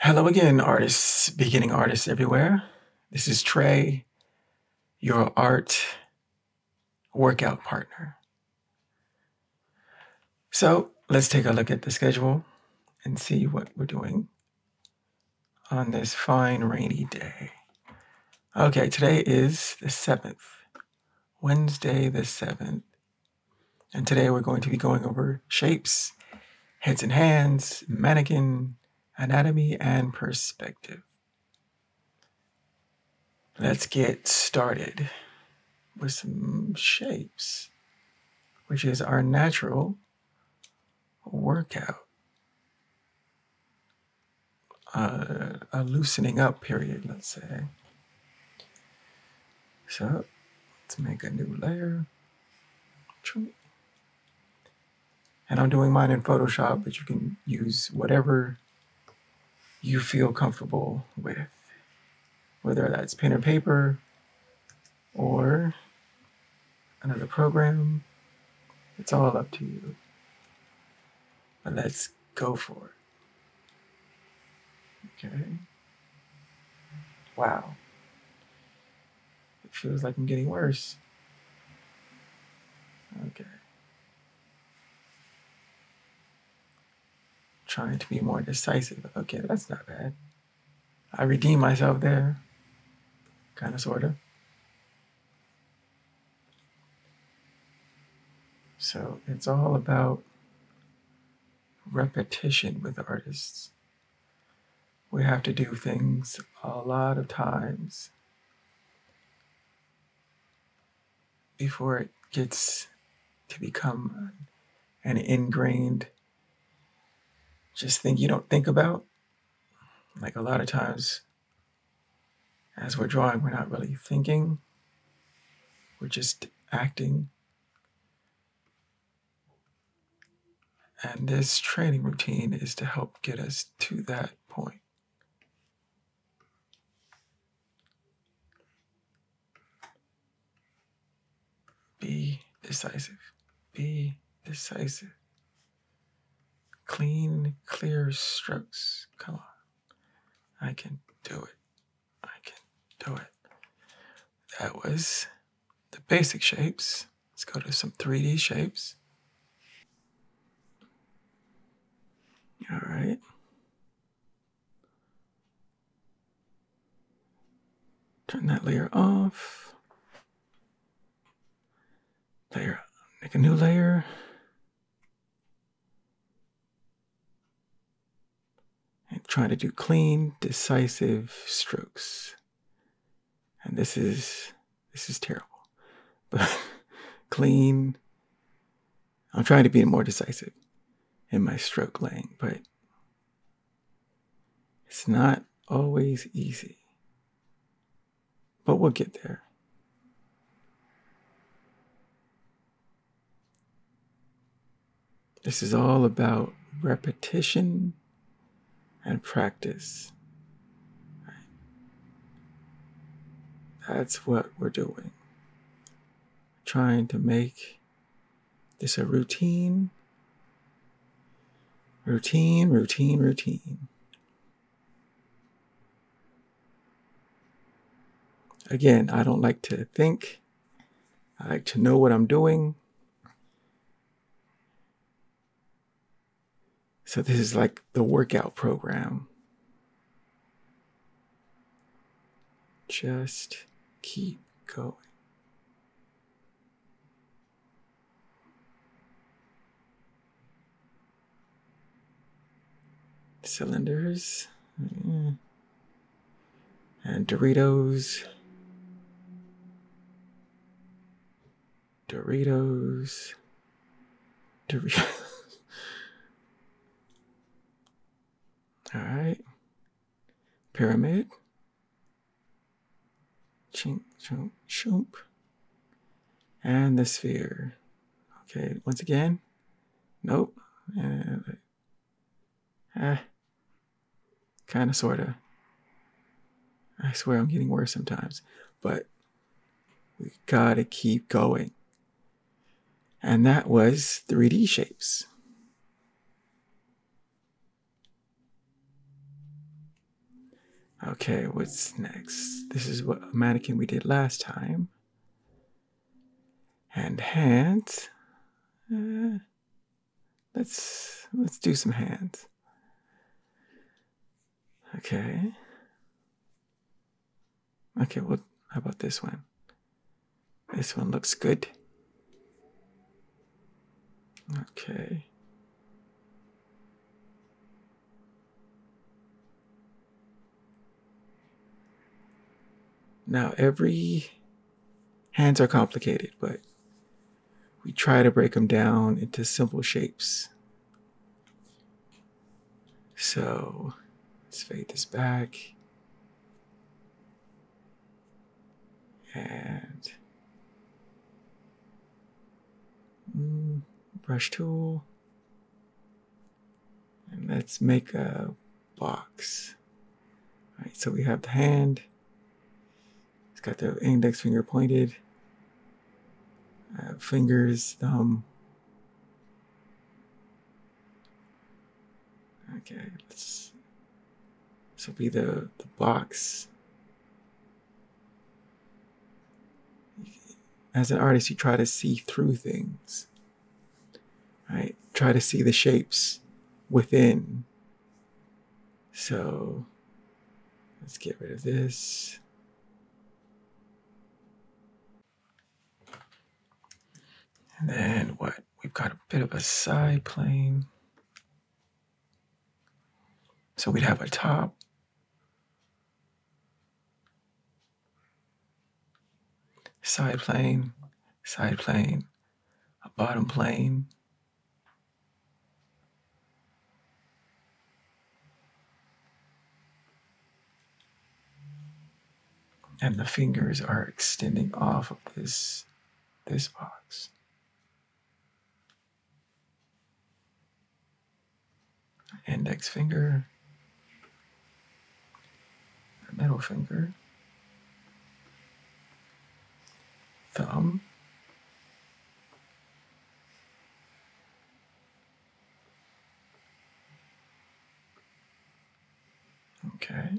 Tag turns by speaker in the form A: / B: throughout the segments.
A: Hello again, artists, beginning artists everywhere. This is Trey, your art workout partner. So let's take a look at the schedule and see what we're doing on this fine rainy day. Okay, today is the 7th, Wednesday the 7th. And today we're going to be going over shapes, heads and hands, mannequin, anatomy, and perspective. Let's get started with some shapes, which is our natural workout. A loosening up period, let's say. So let's make a new layer. And I'm doing mine in Photoshop, but you can use whatever you feel comfortable with, whether that's pen and paper or another program. It's all up to you. But let's go for it. Okay. Wow. It feels like I'm getting worse. Okay. Trying to be more decisive. Okay, that's not bad. I redeemed myself there. Kind of, sort of. So it's all about repetition with artists. We have to do things a lot of times before it gets to become an ingrained just thing you don't think about. Like a lot of times as we're drawing, we're not really thinking. We're just acting. And this training routine is to help get us to that point. Be decisive. Be decisive. Clean, clear strokes. Come on. I can do it. I can do it. That was the basic shapes. Let's go to some 3D shapes. All right. Turn that layer off. Layer, make a new layer. And try to do clean, decisive strokes. And this is terrible. But clean. I'm trying to be more decisive in my stroke laying, but it's not always easy. But we'll get there. This is all about repetition and practice. That's what we're doing. Trying to make this a routine. Routine, routine, routine. Again, I don't like to think. I like to know what I'm doing. So this is like the workout program. Just keep going. Cylinders. And Doritos. Doritos. All right. Pyramid. Chink, chunk, shoop. And the sphere. Okay, once again. Nope. Kind of, sort of. I swear I'm getting worse sometimes. But we gotta keep going. And that was 3D shapes. Okay, what's next? This is what a mannequin we did last time. And hands. Let's do some hands. Okay. Okay, well, how about this one? This one looks good. Okay. Now every hands are complicated, but we try to break them down into simple shapes. So let's fade this back. And brush tool. And let's make a box. All right, so we have the hand. It's got the index finger pointed. Fingers, thumb. Okay, let's. This will be the box. As an artist, you try to see through things. Right? Try to see the shapes within. So let's get rid of this. And then what? We've got a bit of a side plane. So we'd have a top. Side plane, a bottom plane. And the fingers are extending off of this box. Index finger, middle finger, thumb, okay,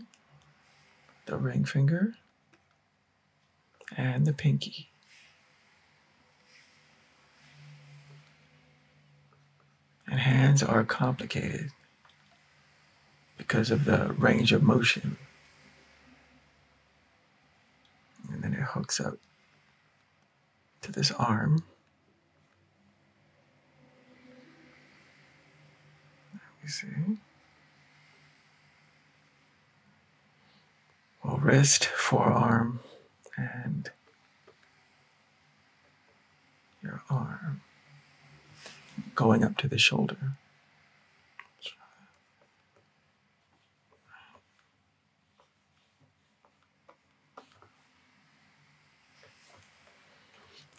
A: the ring finger, and the pinky. And hands are complicated because of the range of motion. And then it hooks up to this arm. Let me see. Well, wrist, forearm, and your arm going up to the shoulder.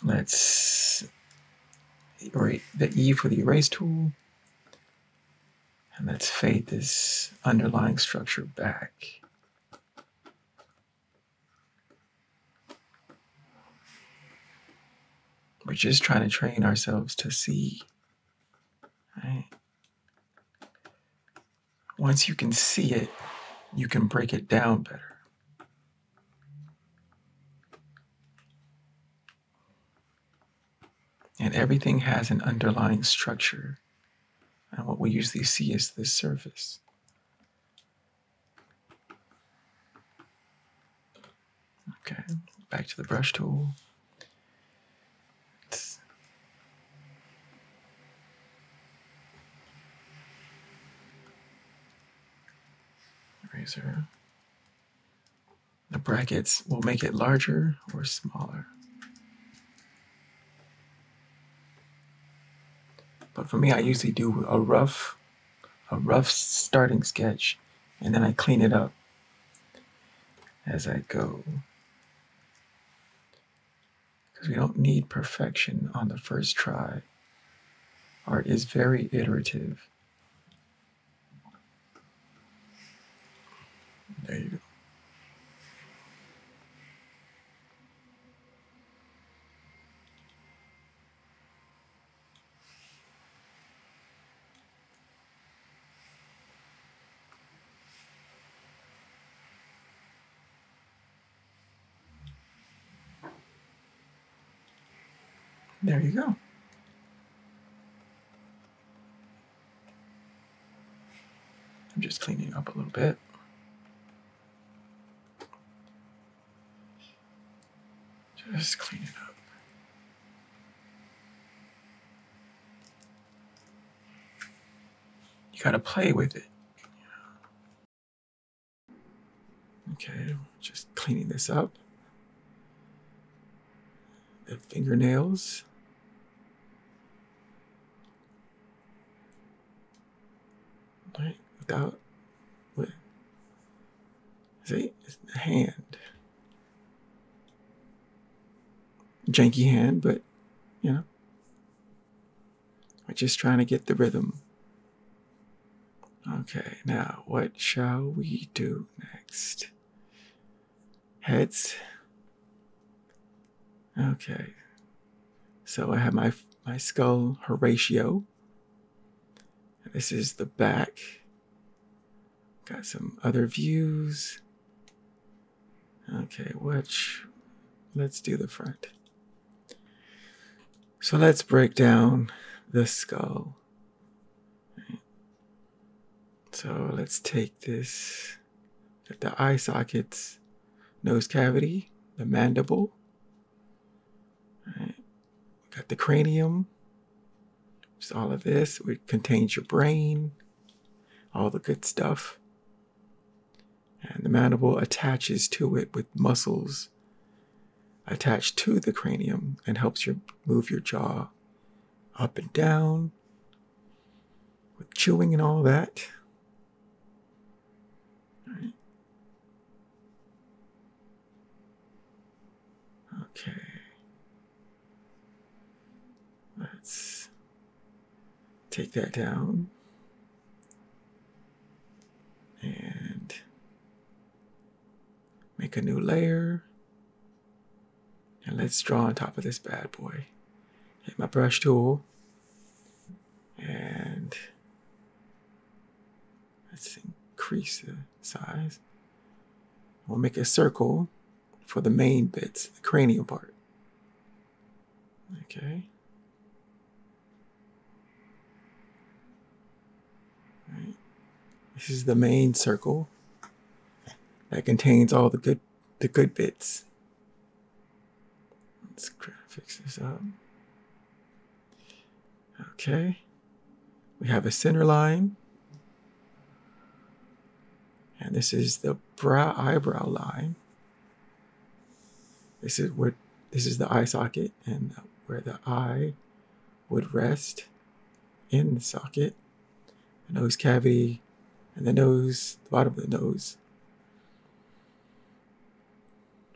A: Let's erase the E for the erase tool. And let's fade this underlying structure back. We're just trying to train ourselves to see. Right? Once you can see it, you can break it down better. And everything has an underlying structure. And what we usually see is this surface. Okay, back to the brush tool. Eraser. The brackets will make it larger or smaller. But for me, I usually do a rough starting sketch, and then I clean it up as I go. Because we don't need perfection on the first try. Art is very iterative. There you go. There you go. I'm just cleaning up a little bit. Just clean it up. You gotta play with it. Okay, just cleaning this up. The fingernails. Right, without, what? See, it's the hand. Janky hand, but, you know, we're just trying to get the rhythm. Okay, now what shall we do next? Heads. Okay, so I have my skull Horatio. This is the back. Got some other views. Okay, let's do the front. So let's break down the skull. So let's take this, the eye sockets, nose cavity, the mandible. Right. Got the cranium, just all of this, which contains your brain, all the good stuff. And the mandible attaches to it with muscles attached to the cranium and helps you move your jaw up and down with chewing and all that. Right. Okay. Let's take that down and make a new layer. And let's draw on top of this bad boy. Hit my brush tool and let's increase the size. We'll make a circle for the main bits, the cranial part. Okay. Right. This is the main circle that contains all the good bits. Let's fix this up. Okay. We have a center line. And this is the eyebrow line. This is the eye socket and where the eye would rest in the socket. The nose cavity and the nose, the bottom of the nose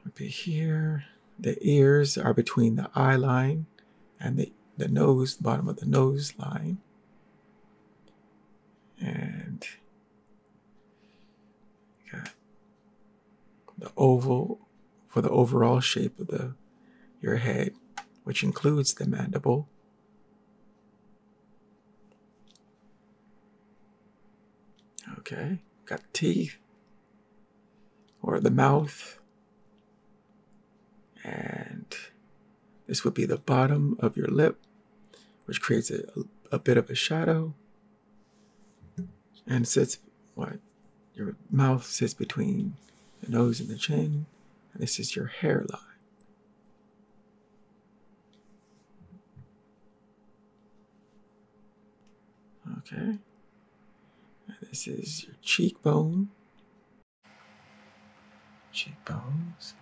A: would be here. The ears are between the eye line and the nose, the bottom of the nose line. And got the oval for the overall shape of your head, which includes the mandible. Okay, got the teeth or the mouth. And this would be the bottom of your lip, which creates a bit of a shadow. And your mouth sits between the nose and the chin. And this is your hairline. Okay. And this is your cheekbone. Cheekbones.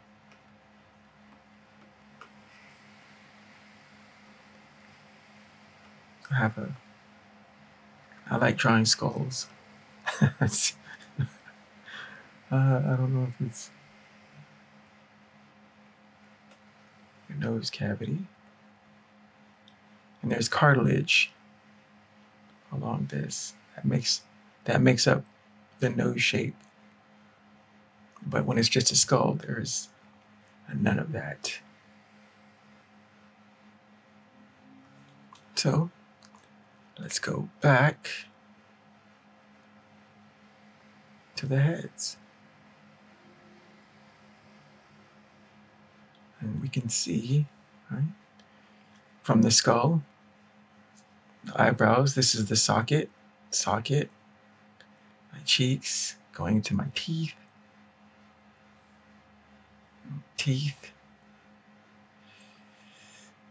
A: I like drawing skulls. I don't know if it's your nose cavity. And there's cartilage along this that makes up the nose shape. But when it's just a skull, there's none of that. So let's go back to the heads. And we can see, right, from the skull, the eyebrows. This is the socket, my cheeks, going to my teeth,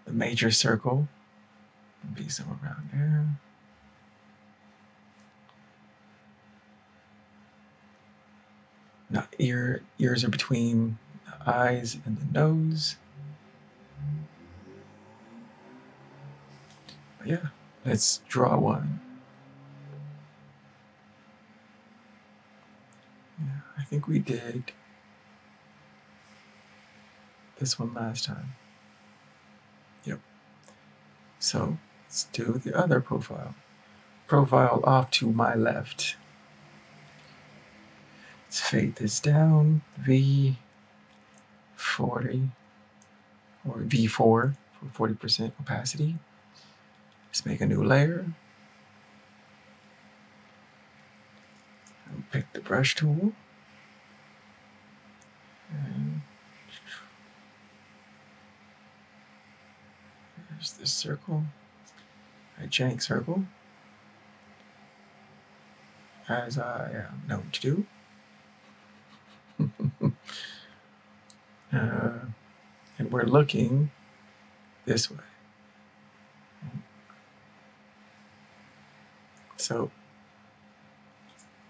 A: the major circle, will be somewhere around there. Now, ears are between the eyes and the nose. But yeah, let's draw one. Yeah, I think we did this one last time. Yep. So let's do the other profile. Profile off to my left. Let's fade this down, V40 or V4 for 40% opacity. Let's make a new layer. And pick the brush tool. And there's this circle, a jank circle, as I am known to do. And we're looking this way. So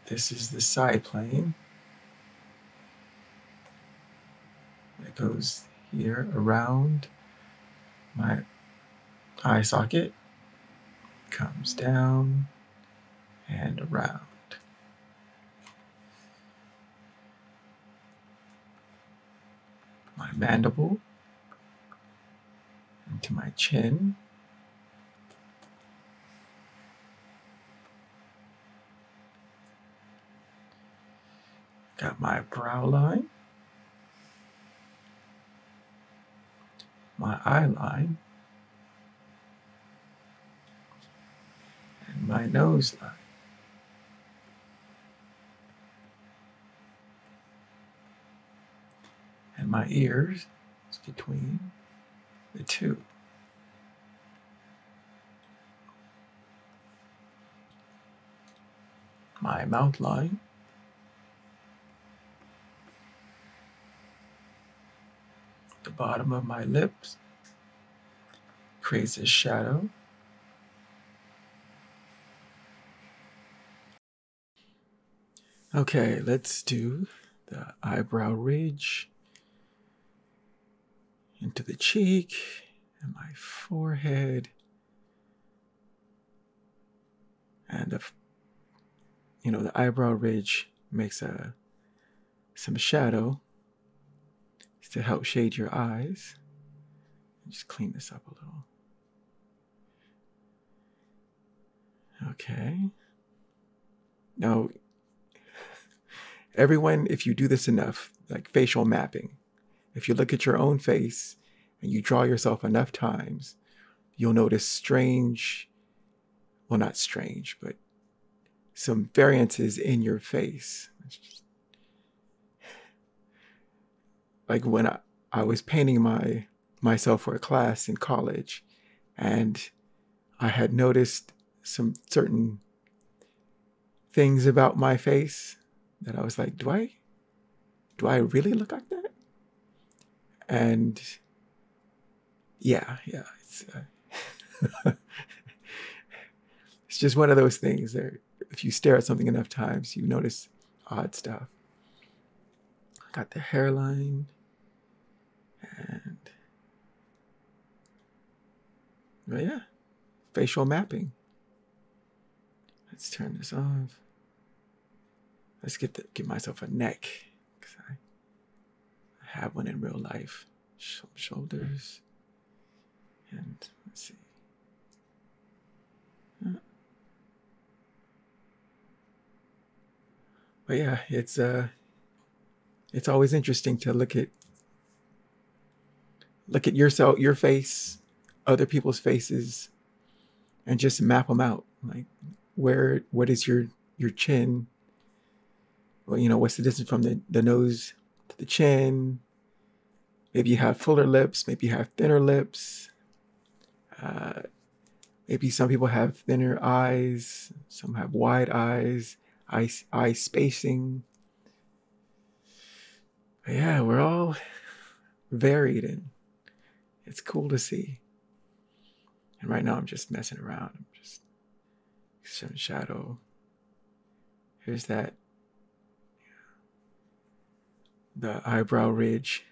A: this is the side plane that goes here around my eye socket, comes down and around. My mandible into my chin. Got my brow line, my eye line, and my nose line. And my ears is between the two. My mouth line, the bottom of my lips creates a shadow. Okay, let's do the eyebrow ridge into the cheek and my forehead, and the eyebrow ridge makes some shadow to help shade your eyes. Just clean this up a little. Okay. Now, everyone, if you do this enough, like facial mapping, if you look at your own face and you draw yourself enough times, you'll notice strange, well, not strange, but some variances in your face. Like when I was painting myself for a class in college, and I had noticed some certain things about my face that I was like, do I really look like that? And yeah, it's it's just one of those things that if you stare at something enough times, you notice odd stuff. I got the hairline, and but yeah, facial mapping. Let's turn this off. Let's get myself a neck, because I have one in real life. Shoulders, and let's see. But yeah, it's always interesting to look at yourself, your face, other people's faces, and just map them out. Like, what is your chin? Well, what's the distance from the nose to the chin? Maybe you have fuller lips, maybe you have thinner lips. Maybe some people have thinner eyes, some have wide eyes, eye spacing. But yeah, we're all varied and it's cool to see. And right now I'm just messing around. I'm just showing shadow. Here's that, the eyebrow ridge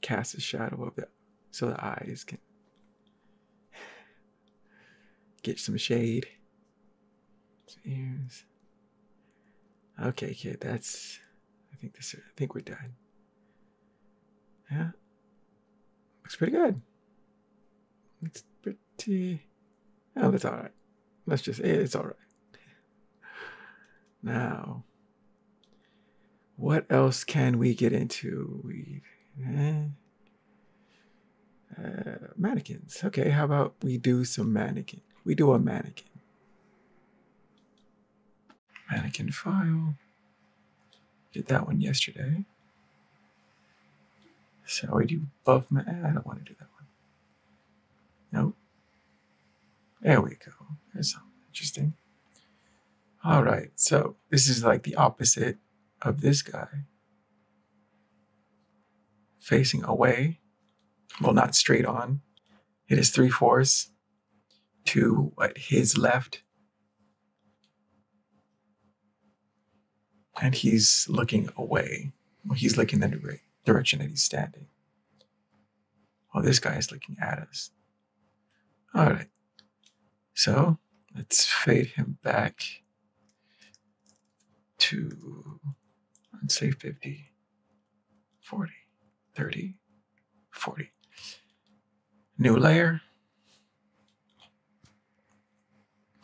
A: casts a shadow of it so the eyes can get some shade. Some ears. Okay, kid, that's, I think we're done. Yeah, looks pretty good. Looks pretty, oh, that's all right. It's all right. Now, what else can we get into? Mannequins. Okay, how about we do some mannequin? We do a mannequin. Mannequin file. Did that one yesterday. Shall we do above I don't want to do that one. Nope. There we go. That's interesting. All right, so this is like the opposite of this guy. Facing away. Well, not straight on. It is 3/4 to what, his left. And he's looking away. Well, he's looking in the direction that he's standing. Well, this guy is looking at us. All right. So let's fade him back to, let's say 50, 40, 30, 40. New layer.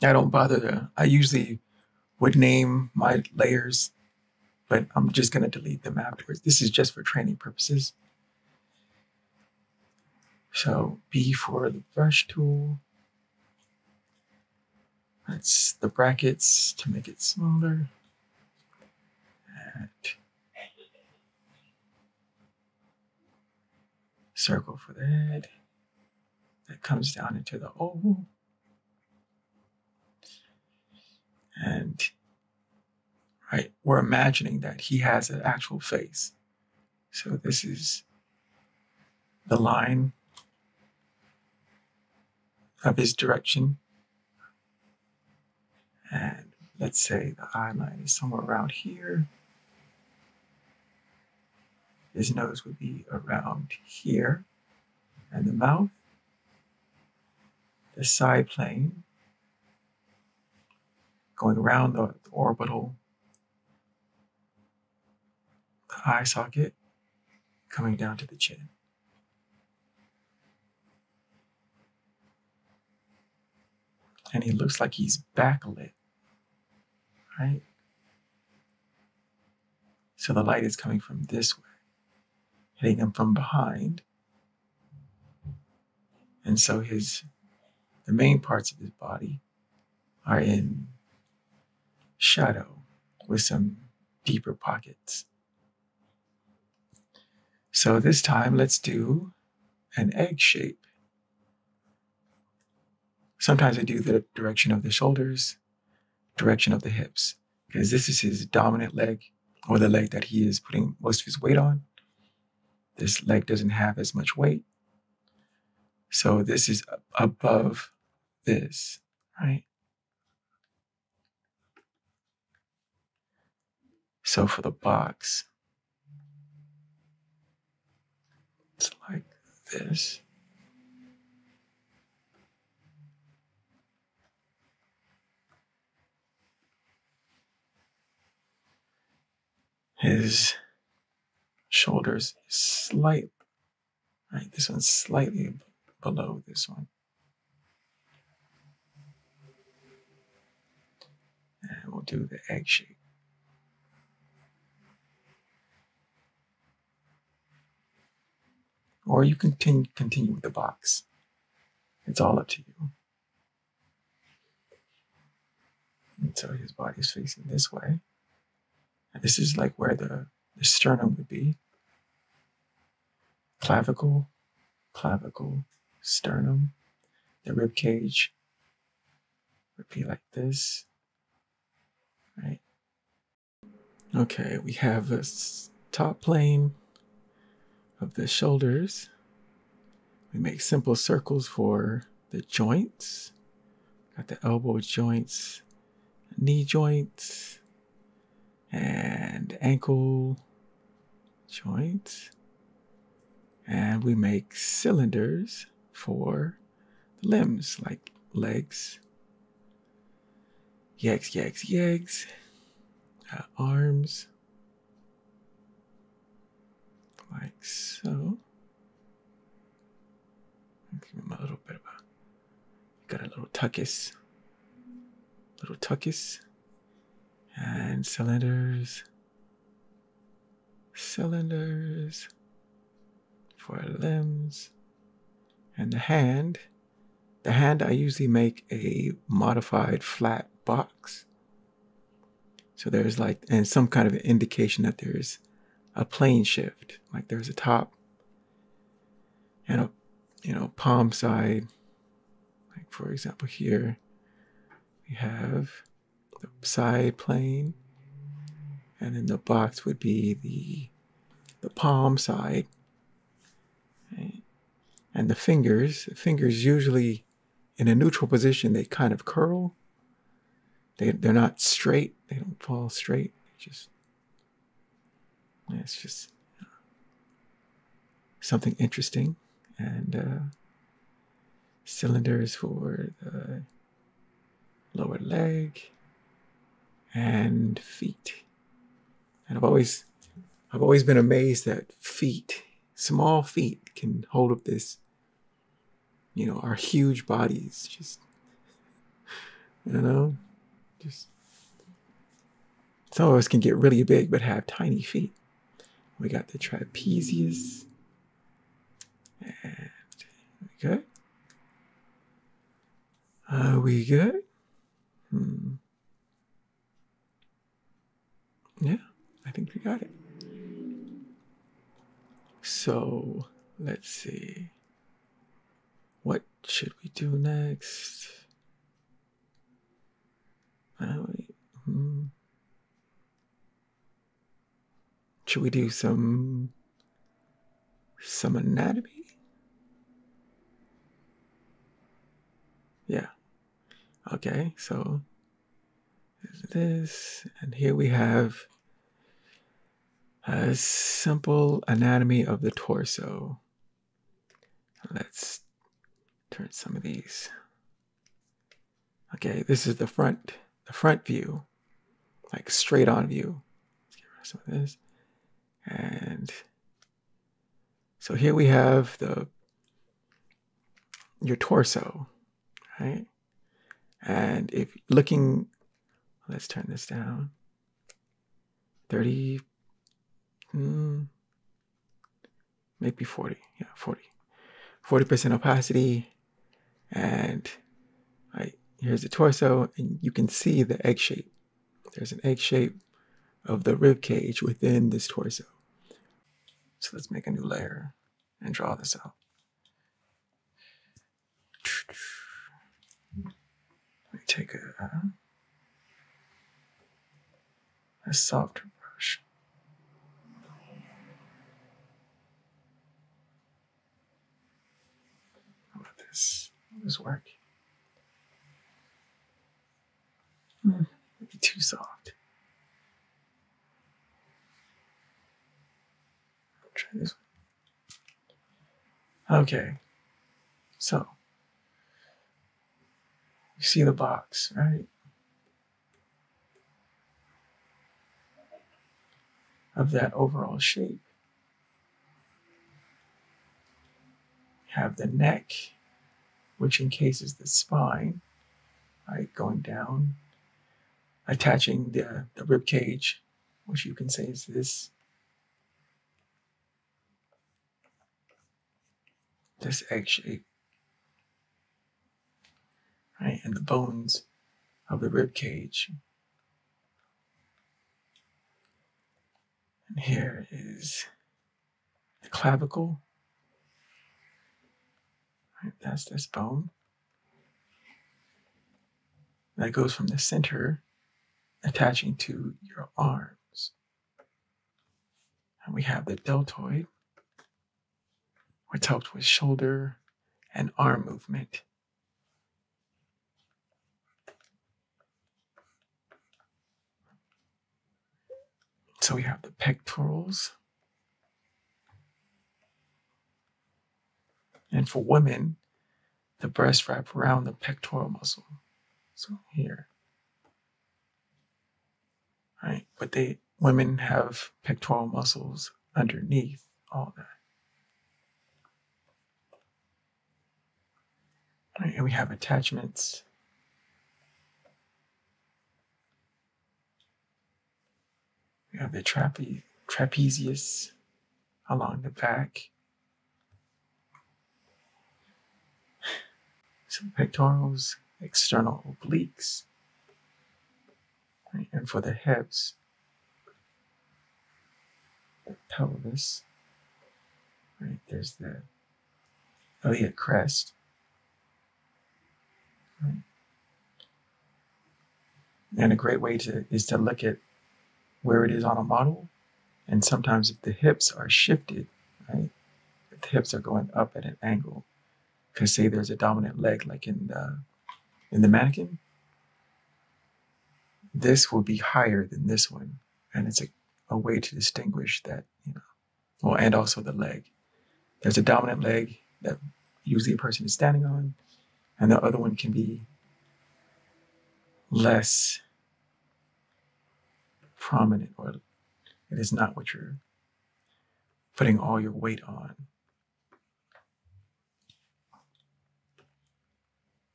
A: I don't bother I usually would name my layers, but I'm just going to delete them afterwards. This is just for training purposes. So B for the brush tool. That's the brackets to make it smaller. And circle for the head. That comes down into the oval. And right, we're imagining that he has an actual face. So this is the line of his direction. And let's say the eye line is somewhere around here. His nose would be around here. And the mouth, the side plane, going around the orbital, the eye socket, coming down to the chin. And he looks like he's backlit, right? So the light is coming from this way, hitting him from behind. And so the main parts of his body are in shadow with some deeper pockets. So this time, let's do an egg shape. Sometimes I do the direction of the shoulders, direction of the hips, because this is his dominant leg, or the leg that he is putting most of his weight on. This leg doesn't have as much weight. So this is above this, right? So for the box, it's like this. His shoulders slight, right? This one's slightly below this one. And we'll do the egg shape. Or you can continue with the box. It's all up to you. And so his body's facing this way. And this is like where the sternum would be. Clavicle, clavicle, sternum. the rib cage would be like this, right? Okay, we have this top plane of the shoulders. We make simple circles for the joints. Got the elbow joints, knee joints, and ankle joints. And we make cylinders for the limbs, like legs, yegs, arms, like so. Give him a little bit of a, got a little tuckus, and cylinders for limbs. And the hand I usually make a modified flat box. So there's like, and some kind of an indication that there's a plane shift, like there's a top and a, palm side. Like for example, here we have the side plane, and then the box would be the palm side. Right? And the fingers usually in a neutral position, they kind of curl. They're not straight. They don't fall straight. It's just something interesting. And cylinders for the lower leg and feet. And I've always been amazed that small feet can hold up this, our huge bodies. Just some of us can get really big but have tiny feet. We got the trapezius. And we good? Are we good? Yeah, I think we got it. So let's see. What should we do next? Should we do some anatomy? Yeah. Okay, so this, and here we have a simple anatomy of the torso. Let's turn some of these. Okay, this is the front view, like straight on view. Let's get rid of some of this. And so here we have your torso, right? And if looking, let's turn this down. 30, maybe 40. Yeah, 40. 40% opacity. And here's the torso, and you can see the egg shape. There's an egg shape of the rib cage within this torso. So let's make a new layer and draw this out. Let me take a softer brush. How about this? Will this work? Maybe too soft. Try this one. Okay. So you see the box, right? Of that overall shape. You have the neck, which encases the spine, right, going down, attaching the rib cage, which you can say is this egg shape, right, and the bones of the rib cage. And here is the clavicle. Right, that's this bone. that goes from the center attaching to your arms. And we have the deltoid, which helps with shoulder and arm movement. So we have the pectorals. And for women, the breasts wrap around the pectoral muscle. So here. Right? But women have pectoral muscles underneath all that. Right? And we have attachments. We have the trapezius along the back. Some pectorals, external obliques. Right? And for the hips, the pelvis. Right? There's the iliac crest. Right? And a great way is to look at where it is on a model. And sometimes if the hips are shifted, right? If the hips are going up at an angle, because say there's a dominant leg like in the mannequin, this will be higher than this one. And it's a way to distinguish that, well, and also the leg. There's a dominant leg that usually a person is standing on, and the other one can be less prominent, or it is not what you're putting all your weight on.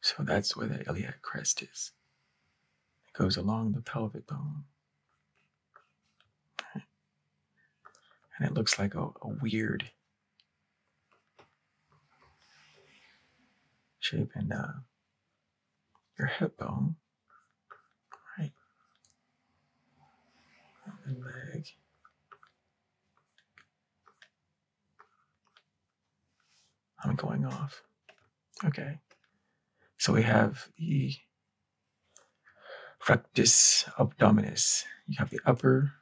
A: So that's where the iliac crest is. It goes along the pelvic bone. Right? And it looks like a weird shape. And your hip bone, right? The leg. I'm going off. Okay. So we have the rectus abdominis. You have the upper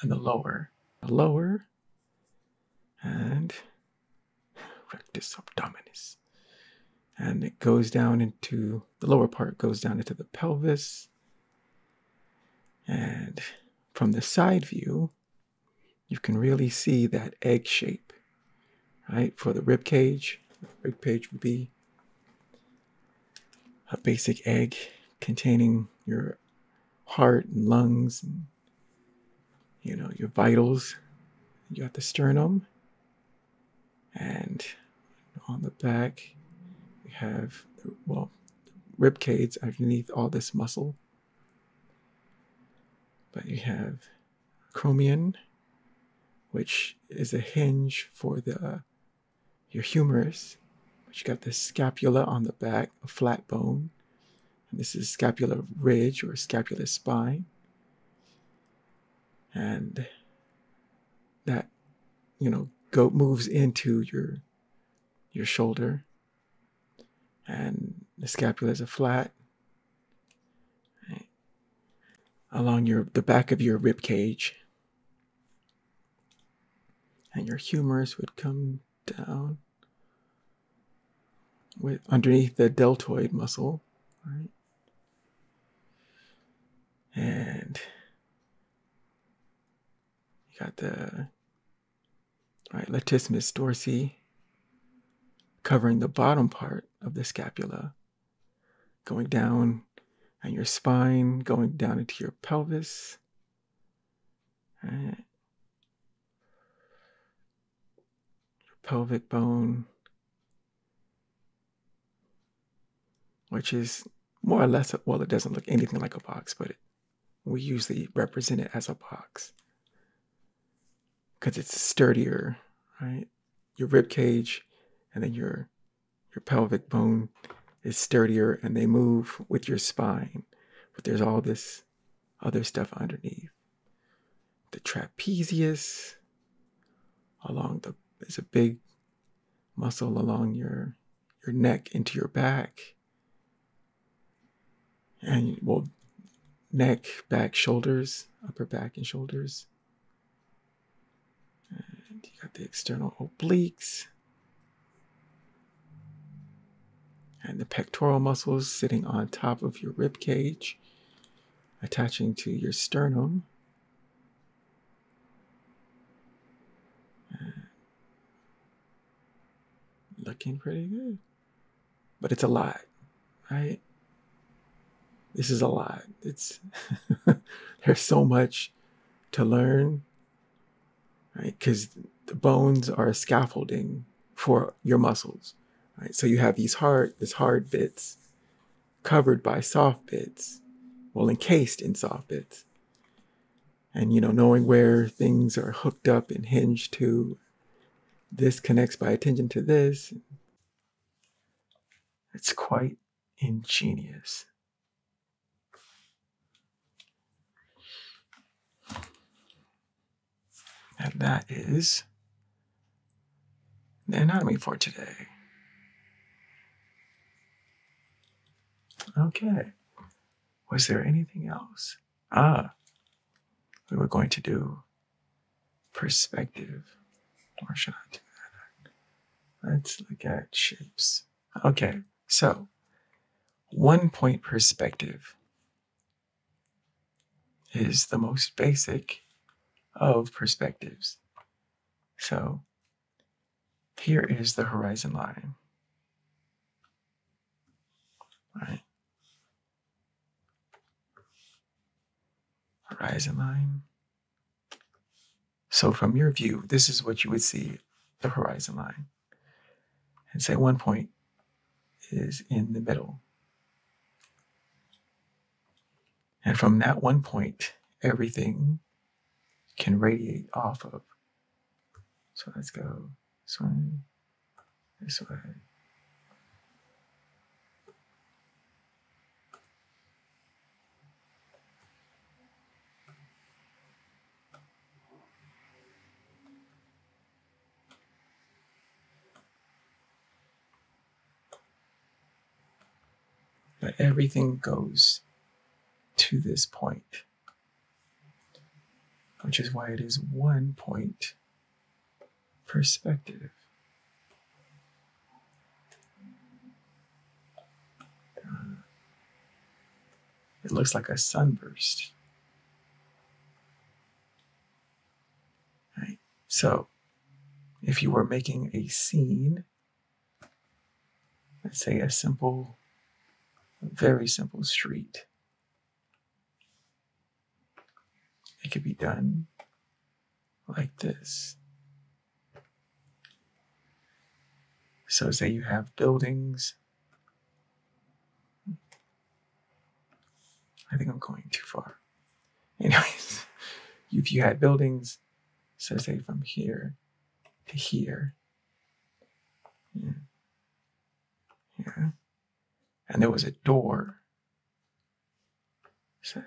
A: and the lower. The lower and rectus abdominis. And it goes down into, the lower part goes down into the pelvis. And from the side view, you can really see that egg shape, right? For the rib cage would be a basic egg containing your heart and lungs and, your vitals. You got the sternum, and on the back we have rib cage underneath all this muscle. But you have acromion, which is a hinge for your humerus. But you got the scapula on the back, a flat bone. And this is scapular ridge or scapular spine. And that, moves into your shoulder. And the scapula is a flat. Right? Along the back of your rib cage. And your humerus would come down underneath the deltoid muscle, right? And you got the latissimus dorsi covering the bottom part of the scapula, going down, and your spine going down into your pelvis. Right? Your pelvic bone, which is more or less, it doesn't look anything like a box, but we usually represent it as a box because it's sturdier, right? Your rib cage and then your pelvic bone is sturdier, and they move with your spine, but there's all this other stuff underneath. The trapezius there's a big muscle along your neck into your back. And well, neck, back, shoulders, upper back and shoulders. And you got the external obliques and the pectoral muscles sitting on top of your rib cage, attaching to your sternum. Looking pretty good. But it's a lot, right? This is a lot. It's there's so much to learn, right? Because the bones are scaffolding for your muscles, right? So you have these hard bits covered by soft bits, well, encased in soft bits. And, knowing where things are hooked up and hinged to, this connects by attention to this. It's quite ingenious. And that is the anatomy for today. Okay. Was there anything else? We were going to do perspective. Or should I do that? Let's look at shapes. Okay, so 1-point perspective is the most basic of perspectives. So here is the horizon line. Right? Horizon line. So from your view, this is what you would see, the horizon line. And say 1 point is in the middle. And from that 1 point, everything can radiate off of. So let's go this way, this way. But everything goes to this point, which is why it is 1-point perspective. It looks like a sunburst. Right? So if you were making a scene, let's say a very simple street, it could be done like this. So say you have buildings. I think I'm going too far. Anyways, if you had buildings, so say from here to here, yeah, and there was a door, say,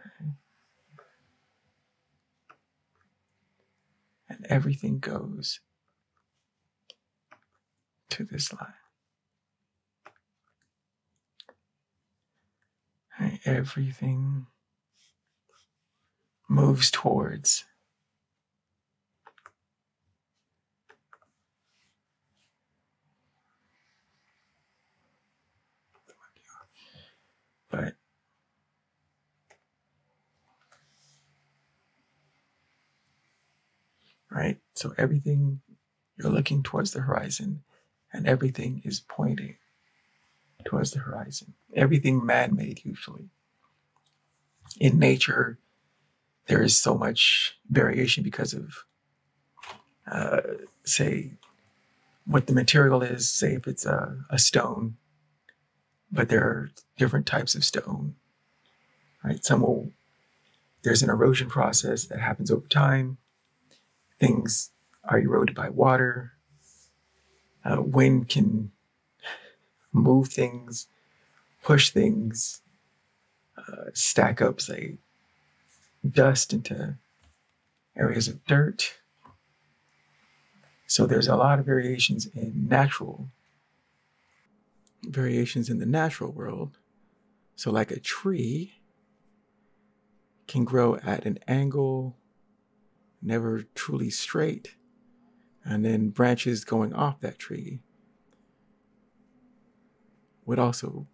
A: and everything goes to this line. Right? Everything moves towards but right? So everything, you're looking towards the horizon, and everything is pointing towards the horizon. Everything man-made, usually. In nature, there is so much variation because of, say, what the material is. Say if it's a stone, but there are different types of stone, right? There's an erosion process that happens over time. Things are eroded by water. Wind can move things, push things, stack up, say, dust into areas of dirt. So there's a lot of variations in the natural world. So like a tree can grow at an angle, never truly straight, and then branches going off that tree would also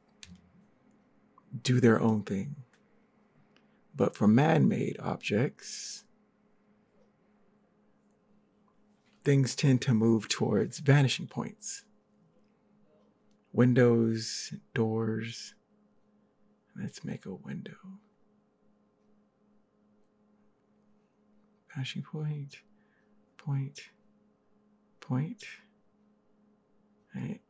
A: do their own thing. But for man-made objects, things tend to move towards vanishing points. Windows, doors. Let's make a window. Vanishing point, point, point. Right?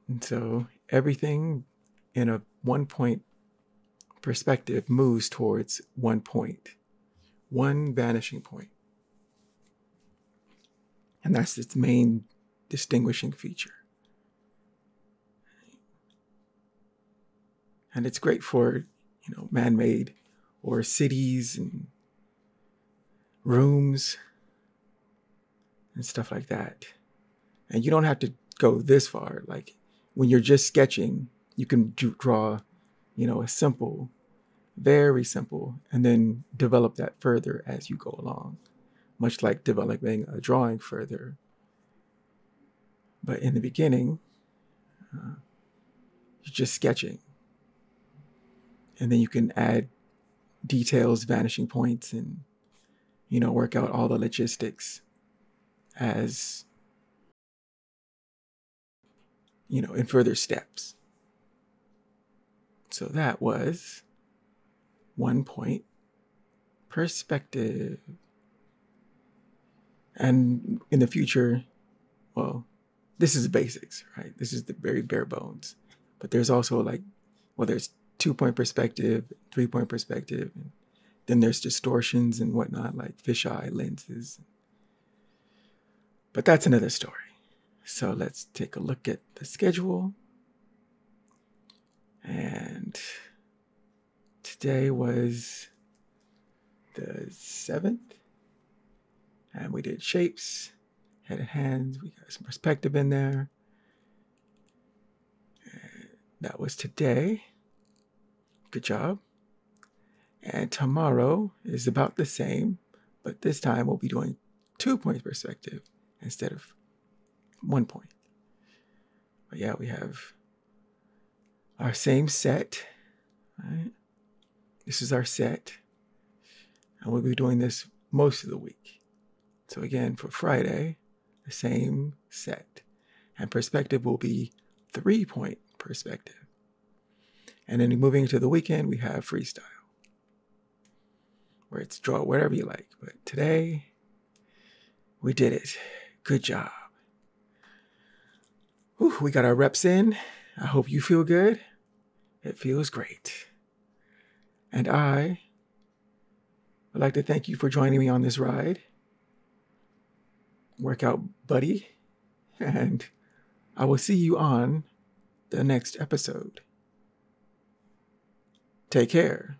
A: And so everything in a 1-point perspective moves towards 1 point, one vanishing point. And that's its main distinguishing feature. And it's great for, man-made or cities and rooms and stuff like that. And you don't have to go this far. Like when you're just sketching, you can draw, a simple, very simple, and then develop that further as you go along, much like developing a drawing further. But in the beginning, you're just sketching. And then you can add details, vanishing points, and, work out all the logistics as, in further steps. So that was 1-point perspective. And in the future, well, this is the basics, right? This is the very bare bones. But there's also there's 2-point perspective, 3-point perspective, and then there's distortions and whatnot, like fisheye lenses. But that's another story. So let's take a look at the schedule. And today was the 7th. And we did shapes, head and hands. We got some perspective in there. And that was today. Good job. And tomorrow is about the same, but this time we'll be doing 2-point perspective instead of 1 point. But yeah, we have our same set, right? This is our set. And we'll be doing this most of the week. So again, for Friday, the same set. And perspective will be 3-point perspective. And then moving into the weekend, we have freestyle, where it's draw whatever you like. But today, we did it. Good job. Whew, we got our reps in. I hope you feel good. It feels great. And I would like to thank you for joining me on this ride. Workout buddy. And I will see you on the next episode. Take care.